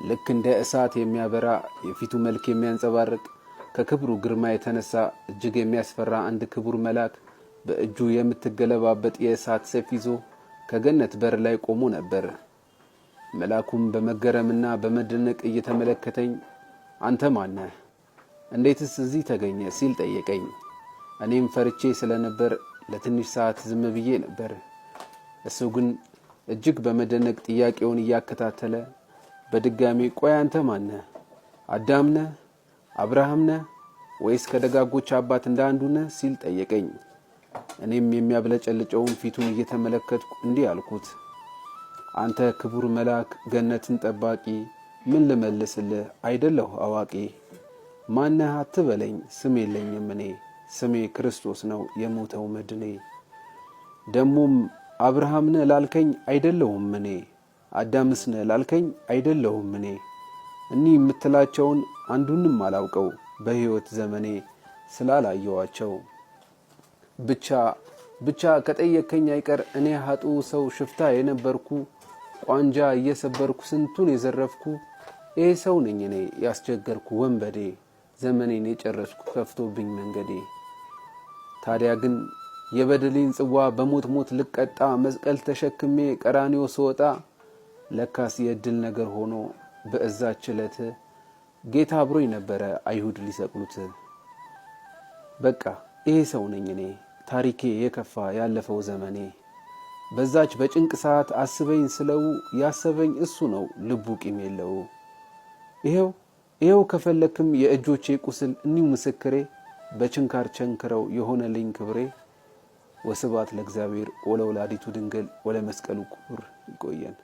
ልክ እንደ እሳት የሚያበራ የፊቱ መልክ የሚያንጸባርቅ ከክብሩ ግርማ የተነሳ እጅግ የሚያስፈራ አንድ ክቡር መልአክ በእጁ የምትገለባበጥ የእሳት ሰይፍ ይዞ ከገነት በር ላይ ቆሞ ነበር። መልአኩም በመገረምና በመደነቅ እየተመለከተኝ አንተ ማን ነህ? እንዴትስ እዚህ ተገኘ ሲል ጠየቀኝ። እኔም ፈርቼ ስለነበር ለትንሽ ሰዓት ዝም ብዬ ነበር። እሱ ግን እጅግ በመደነቅ ጥያቄውን እያከታተለ በድጋሚ ቆይ አንተ ማን ነህ? አዳም ነህ? አብርሃም ነህ? ወይስ ከደጋጎች አባት እንዳንዱ ነህ ሲል ጠየቀኝ። እኔም የሚያብለጨልጨውን ፊቱን እየተመለከትኩ እንዲህ አልኩት፣ አንተ ክቡር መልአክ ገነትን ጠባቂ ምን ልመልስልህ አይደለሁ አዋቂ። ማነህ አትበለኝ ስም የለኝም እኔ፣ ስሜ ክርስቶስ ነው የሞተው መድኔ። ደሞም አብርሃም ነህ ላልከኝ አይደለሁም እኔ፣ አዳምስ ነህ ላልከኝ አይደለሁም እኔ። እኒህ የምትላቸውን አንዱንም አላውቀው በሕይወት ዘመኔ ስላላየዋቸው። ብቻ ከጠየከኝ አይቀር እኔ ኃጡ ሰው ሽፍታ የነበርኩ ቋንጃ እየሰበርኩ ስንቱን የዘረፍኩ ይሄ ሰው ነኝ እኔ ያስቸገርኩ ወንበዴ ዘመኔን የጨረስኩ ከፍቶብኝ መንገዴ። ታዲያ ግን የበደሌን ጽዋ በሞት ሞት ልቀጣ መስቀል ተሸክሜ ቀራንዮ ስወጣ ለካስ የእድል ነገር ሆኖ በእዛች ዕለት ጌታ አብሮኝ ነበረ አይሁድ ሊሰቅሉት። በቃ ይሄ ሰው ነኝ እኔ ታሪኬ የከፋ ያለፈው ዘመኔ። በዛች በጭንቅ ሰዓት አስበኝ ስለው ያሰበኝ እሱ ነው ልቡ ቂም የለው። ይሄው ከፈለክም የእጆቼ ቁስል እኒው ምስክሬ በችንካር ቸንክረው የሆነልኝ ክብሬ። ወስብሐት ለእግዚአብሔር ወለወላዲቱ ድንግል ወለመስቀሉ ክቡር። ይቆየን።